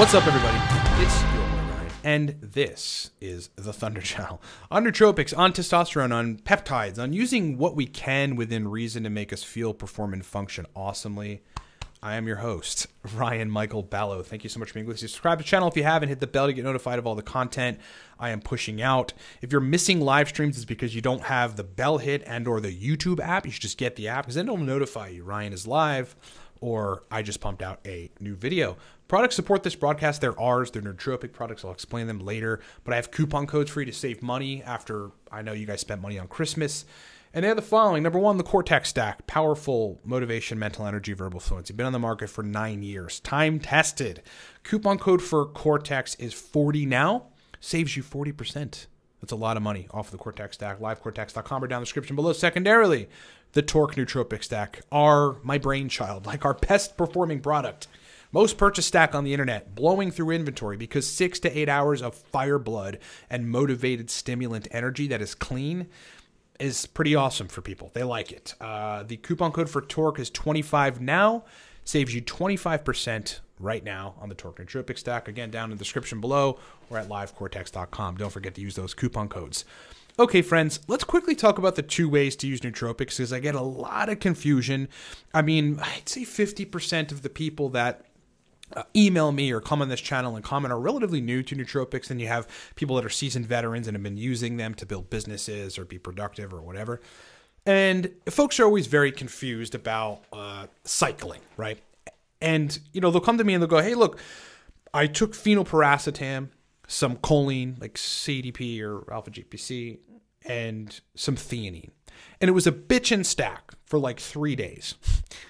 What's up, everybody? It's your boy Ryan, and this is the Thunder Channel. On nootropics, on testosterone, on peptides, on using what we can within reason to make us feel, perform, and function awesomely. I am your host, Ryan Michael Ballo. Thank you so much for being with us. Subscribe to the channel if you haven't. Hit the bell to get notified of all the content I am pushing out. If you're missing live streams, it's because you don't have the bell hit and or the YouTube app. You should just get the app because then it'll notify you Ryan is live or I just pumped out a new video. Products support this broadcast. They're ours. They're nootropic products. I'll explain them later. But I have coupon codes for you to save money after I know you guys spent money on Christmas. And they're the following. Number one, the Cortex Stack. Powerful motivation, mental energy, verbal fluency. Been on the market for 9 years. Time tested. Coupon code for Cortex is 40 now. Saves you 40%. That's a lot of money off of the Cortex Stack. Livecortex.com or down in the description below. Secondarily, the Torque Nootropic Stack. My brainchild. Like our best performing product. Most purchased stack on the internet, blowing through inventory because 6 to 8 hours of fire blood and motivated stimulant energy that is clean is pretty awesome for people. They like it. The coupon code for Torque is 25 now. Saves you 25% right now on the Torque Nootropic Stack. Again, down in the description below or at livecortex.com. Don't forget to use those coupon codes. Okay, friends, let's quickly talk about the 2 ways to use nootropics because I get a lot of confusion. I mean, I'd say 50% of the people that email me or come on this channel and comment are relatively new to nootropics, and you have people that are seasoned veterans and have been using them to build businesses or be productive or whatever. And folks are always very confused about cycling, right? And, you know, they'll come to me and they'll go, hey, look, I took phenylpiracetam, some choline, like CDP or alpha-GPC, and some theanine. And it was a bitchin' stack for like 3 days.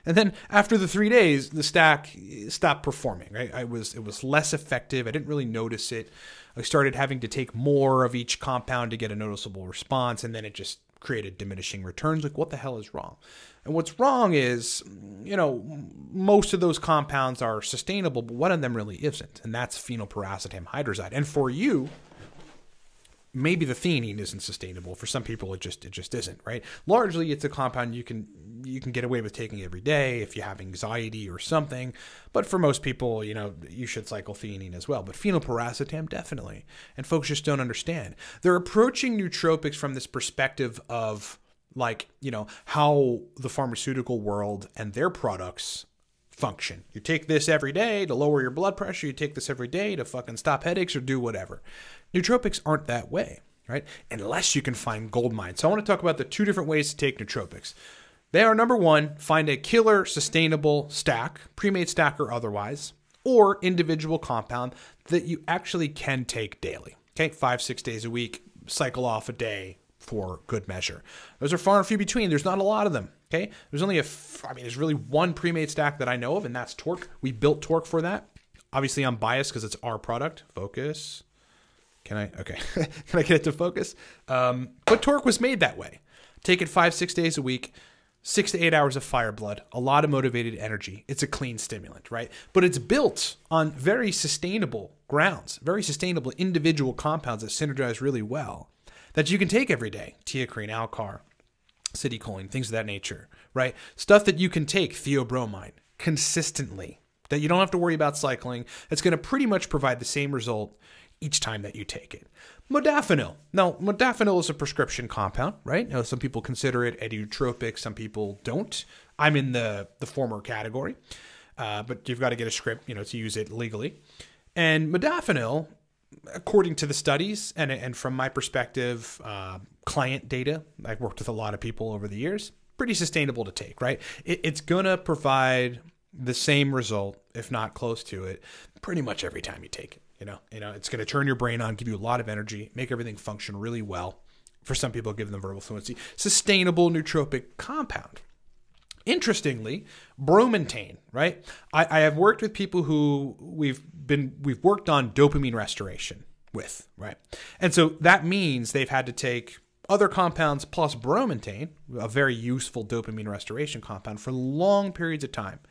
And then after the 3 days, the stack stopped performing, right? It was less effective. I didn't really notice it. I started having to take more of each compound to get a noticeable response. And then it just created diminishing returns. Like, what the hell is wrong? And what's wrong is, you know, most of those compounds are sustainable, but one of them really isn't. And that's phenylpiracetam hydrazide. And for you, maybe the theanine isn't sustainable. For some people, it just isn't, right? Largely, it's a compound you can get away with taking every day if you have anxiety or something. But for most people, you know, you should cycle theanine as well. But phenylpiracetam, definitely. And folks just don't understand. They're approaching nootropics from this perspective of, like, you know, how the pharmaceutical world and their products function. You take this every day to lower your blood pressure. You take this every day to fucking stop headaches or do whatever. Nootropics aren't that way, right? Unless you can find gold mines. So I want to talk about the 2 different ways to take nootropics. They are, number one, find a killer sustainable stack, pre-made stack or otherwise, or individual compound that you actually can take daily. Okay, 5-6 days a week, cycle off a day for good measure. Those are far and few between. There's not a lot of them. Okay, there's only there's really one pre-made stack that I know of, and that's Torque. We built Torque for that. Obviously, I'm biased because it's our product. Focus. Can I? Okay. Can I get it to focus? But Torque was made that way. Take it 5-6 days a week, 6 to 8 hours of fire blood, a lot of motivated energy. It's a clean stimulant, right? But it's built on very sustainable grounds, very sustainable individual compounds that synergize really well that you can take every day. Teacrine, Alcar, citicoline, things of that nature, right? Stuff that you can take, theobromine, consistently, that you don't have to worry about cycling. It's going to pretty much provide the same result each time that you take it. Modafinil. Now, modafinil is a prescription compound, right? Now, some people consider it a nootropic. Some people don't. I'm in the former category, but you've got to get a script, you know, to use it legally. And modafinil, according to the studies and from my perspective, client data, I've worked with a lot of people over the years, pretty sustainable to take, right? It's going to provide the same result, if not close to it, pretty much every time you take it. You know, it's going to turn your brain on, give you a lot of energy, make everything function really well. For some people, give them verbal fluency. Sustainable nootropic compound. Interestingly, bromantane, right? I have worked with people who we've worked on dopamine restoration with, right? And so that means they've had to take other compounds plus bromantane, a very useful dopamine restoration compound, for long periods of time.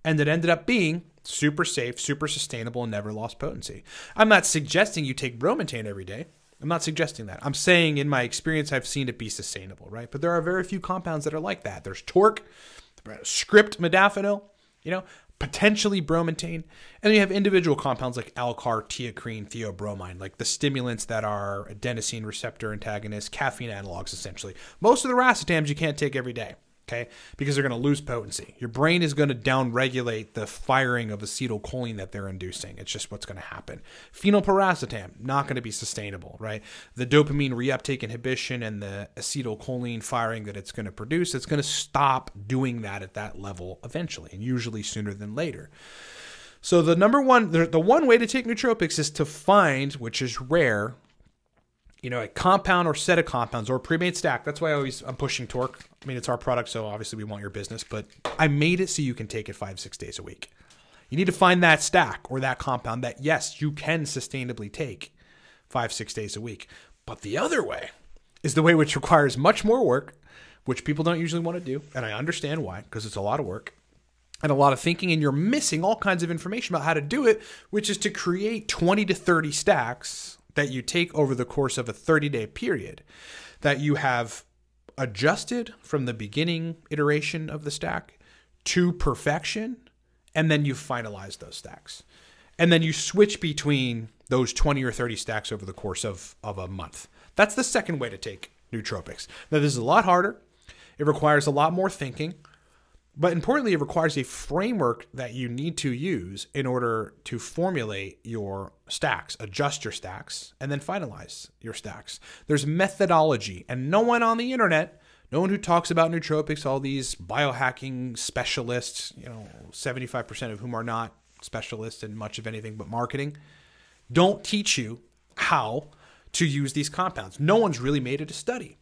And it ended up being super safe, super sustainable, and never lost potency. I'm not suggesting you take bromantane every day. I'm not suggesting that. I'm saying in my experience, I've seen it be sustainable, right? But there are very few compounds that are like that. There's Torque, script modafinil, you know, potentially bromontane. And then you have individual compounds like alcar, teacrine, theobromine, like the stimulants that are adenosine receptor antagonists, caffeine analogs, essentially. Most of the racetams you can't take every day, okay, because they're going to lose potency. Your brain is going to downregulate the firing of acetylcholine that they're inducing. It's just what's going to happen. Phenylpiracetam, not going to be sustainable, right? The dopamine reuptake inhibition and the acetylcholine firing that it's going to produce, it's going to stop doing that at that level eventually, and usually sooner than later. So the one way to take nootropics is to find, which is rare, a compound or set of compounds or a pre-made stack. That's why I'm pushing Torque. I mean, it's our product, so obviously we want your business, but I made it so you can take it 5-6 days a week. You need to find that stack or that compound that, yes, you can sustainably take 5-6 days a week. But the other way is the way which requires much more work, which people don't usually want to do. And I understand why, because it's a lot of work and a lot of thinking, and you're missing all kinds of information about how to do it, which is to create 20 to 30 stacks that you take over the course of a 30-day period that you have adjusted from the beginning iteration of the stack to perfection, and then you finalize those stacks. And then you switch between those 20 or 30 stacks over the course of a month. That's the second way to take nootropics. Now, this is a lot harder. It requires a lot more thinking. But importantly, it requires a framework that you need to use in order to formulate your stacks, adjust your stacks, and then finalize your stacks. There's methodology, and no one on the internet, no one who talks about nootropics, all these biohacking specialists, 75% of whom are not specialists in much of anything but marketing, don't teach you how to use these compounds. No one's really made it a study.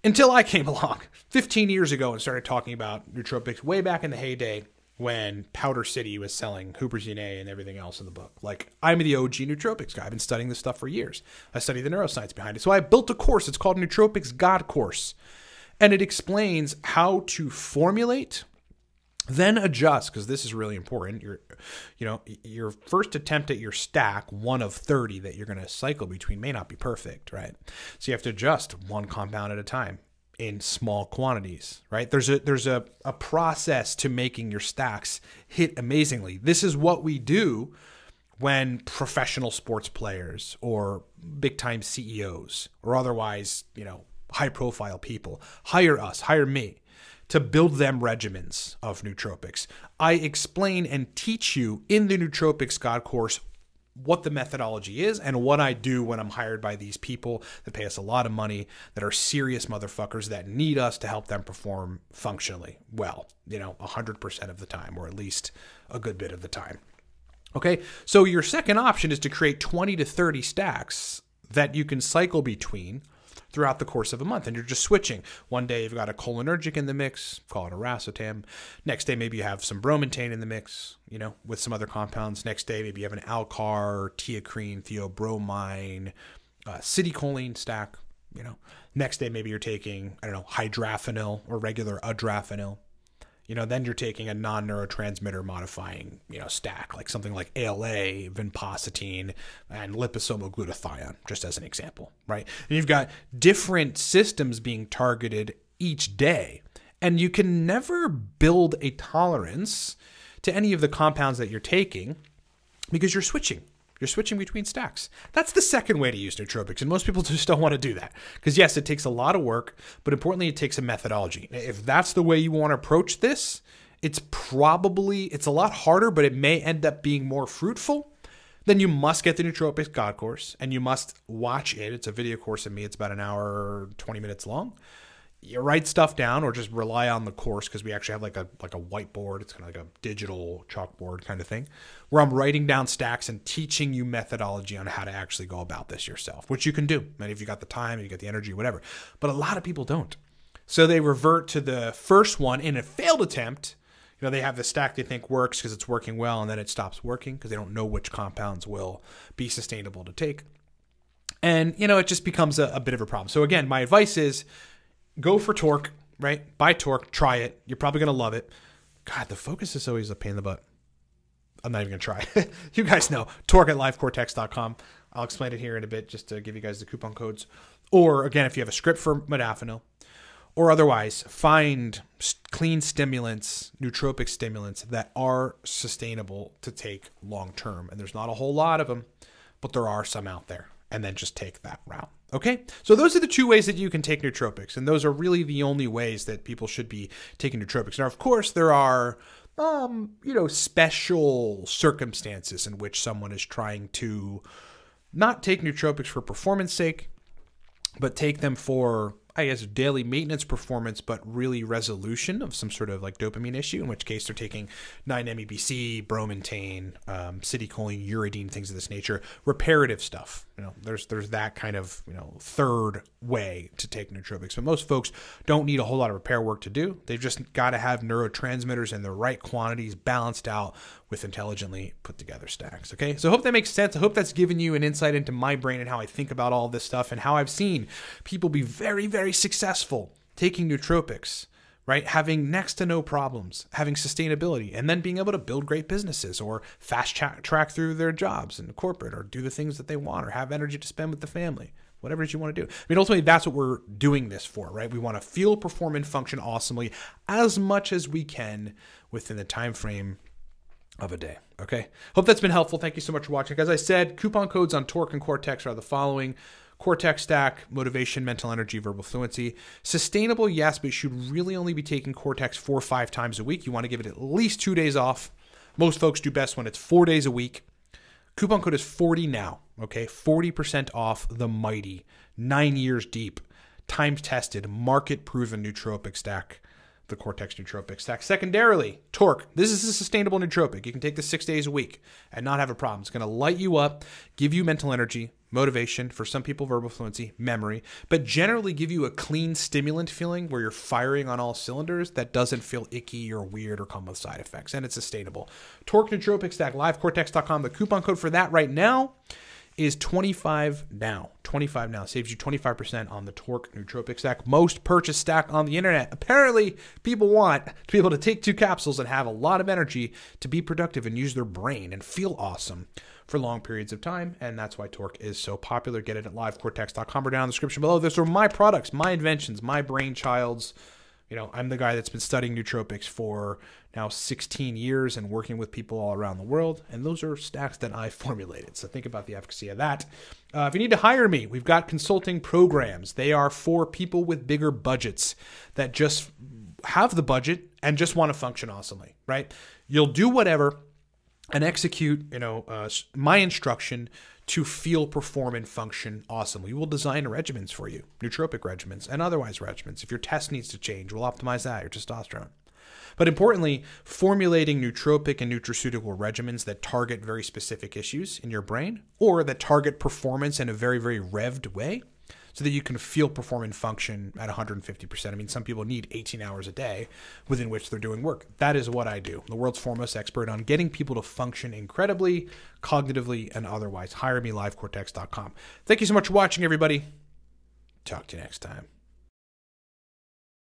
Until I came along 15 years ago and started talking about nootropics way back in the heyday when Powder City was selling Huperzine and everything else in the book. Like, I'm the OG nootropics guy. I've been studying this stuff for years. I study the neuroscience behind it. So I built a course. It's called Nootropics God Course. And it explains how to formulate, then adjust, because this is really important. Your first attempt at your stack, one of 30 that you're going to cycle between, may not be perfect, right? So you have to adjust one compound at a time in small quantities, right? There's a process to making your stacks hit amazingly. This is what we do when professional sports players or big time CEOs or otherwise, high profile people hire us, hire me, to build them regimens of nootropics. I explain and teach you in the Nootropics God Course what the methodology is and what I do when I'm hired by these people that pay us a lot of money, that are serious motherfuckers that need us to help them perform functionally well, 100% of the time, or at least a good bit of the time. Okay, so your second option is to create 20 to 30 stacks that you can cycle between throughout the course of a month, and you're just switching. One day you've got a cholinergic in the mix, call it a racetam. Next day maybe you have some bromontane in the mix, with some other compounds. Next day maybe you have an alcar, teacrine, theobromine, acetylcholine stack. Next day maybe you're taking, hydraphenyl or regular adraphenyl. Then you're taking a non-neurotransmitter modifying, stack, like something like ALA, vinpocetine, and liposomal glutathione, just as an example, right? And you've got different systems being targeted each day, and you can never build a tolerance to any of the compounds that you're taking because you're switching. You're switching between stacks. That's the second way to use nootropics, and most people just don't want to do that because, yes, it takes a lot of work, but importantly, it takes a methodology. If that's the way you want to approach this, it's a lot harder, but it may end up being more fruitful. Then you must get the Nootropics God Course, and you must watch it. It's a video course of me. It's about an hour, 20 minutes long. You write stuff down or just rely on the course, because we actually have like a whiteboard. It's kind of like a digital chalkboard kind of thing where I'm writing down stacks and teaching you methodology on how to actually go about this yourself, which you can do. And if you got the time and you got the energy, whatever. But a lot of people don't. So they revert to the first one in a failed attempt. They have the stack they think works because it's working well, and then it stops working because they don't know which compounds will be sustainable to take. And, it just becomes a bit of a problem. So again, my advice is, go for Torque, right? Buy Torque, try it. You're probably going to love it. God, the focus is always a pain in the butt. I'm not even going to try. You guys know. Torque at livecortex.com. I'll explain it here in a bit just to give you guys the coupon codes. Or, again, if you have a script for modafinil, or otherwise find clean stimulants, nootropic stimulants that are sustainable to take long term. And there's not a whole lot of them, but there are some out there. And then just take that route. Okay, so those are the two ways that you can take nootropics, and those are really the only ways that people should be taking nootropics. Now, of course, there are special circumstances in which someone is trying to not take nootropics for performance sake, but take them for, I guess, daily maintenance performance, but really resolution of some sort of like dopamine issue, in which case they're taking 9-MEBC, bromantane, citicoline, uridine, things of this nature, reparative stuff. There's that kind of, third way to take nootropics. But most folks don't need a whole lot of repair work to do. They've just got to have neurotransmitters in the right quantities, balanced out with intelligently put together stacks. Okay, so I hope that makes sense. I hope that's given you an insight into my brain and how I think about all this stuff and how I've seen people be very, very successful taking nootropics, right? Having next to no problems, having sustainability, and then being able to build great businesses or fast track through their jobs in corporate or do the things that they want or have energy to spend with the family, whatever it is you want to do. I mean, ultimately, that's what we're doing this for, right? We want to feel, perform, and function awesomely as much as we can within the time frame of a day. Okay. Hope that's been helpful. Thank you so much for watching. As I said, coupon codes on Torque and Cortex are the following: Cortex stack, motivation, mental energy, verbal fluency. Sustainable, yes, but you should really only be taking Cortex 4 or 5 times a week. You want to give it at least 2 days off. Most folks do best when it's 4 days a week. Coupon code is 40 now. Okay. 40% off the mighty 9 years deep, time tested, market proven nootropic stack. The Cortex nootropic stack. Secondarily, Torque. This is a sustainable nootropic. You can take this 6 days a week and not have a problem. It's going to light you up, give you mental energy, motivation, for some people verbal fluency, memory, but generally give you a clean stimulant feeling where you're firing on all cylinders that doesn't feel icky or weird or come with side effects, and it's sustainable. Torque nootropic stack, livecortex.com. The coupon code for that right now is 25 now. 25 now saves you 25% on the Torque nootropic stack. Most purchased stack on the internet. Apparently, people want to be able to take 2 capsules and have a lot of energy to be productive and use their brain and feel awesome for long periods of time, and that's why Torque is so popular. Get it at livecortex.com or down in the description below. Those are my products, my inventions, my brainchilds. I'm the guy that's been studying nootropics for now 16 years and working with people all around the world. And those are stacks that I formulated. So think about the efficacy of that. If you need to hire me, we've got consulting programs. They are for people with bigger budgets that just have the budget and just want to function awesomely, right? You'll do whatever and execute, my instruction to feel, perform, and function awesomely. We will design regimens for you, nootropic regimens and otherwise regimens. If your test needs to change, we'll optimize that, your testosterone. But importantly, formulating nootropic and nutraceutical regimens that target very specific issues in your brain or that target performance in a very, very revved way so that you can feel, perform, and function at 150%. I mean, some people need 18 hours a day within which they're doing work. That is what I do. I'm the world's foremost expert on getting people to function incredibly, cognitively, and otherwise. Hire me, livecortex.com. Thank you so much for watching, everybody. Talk to you next time.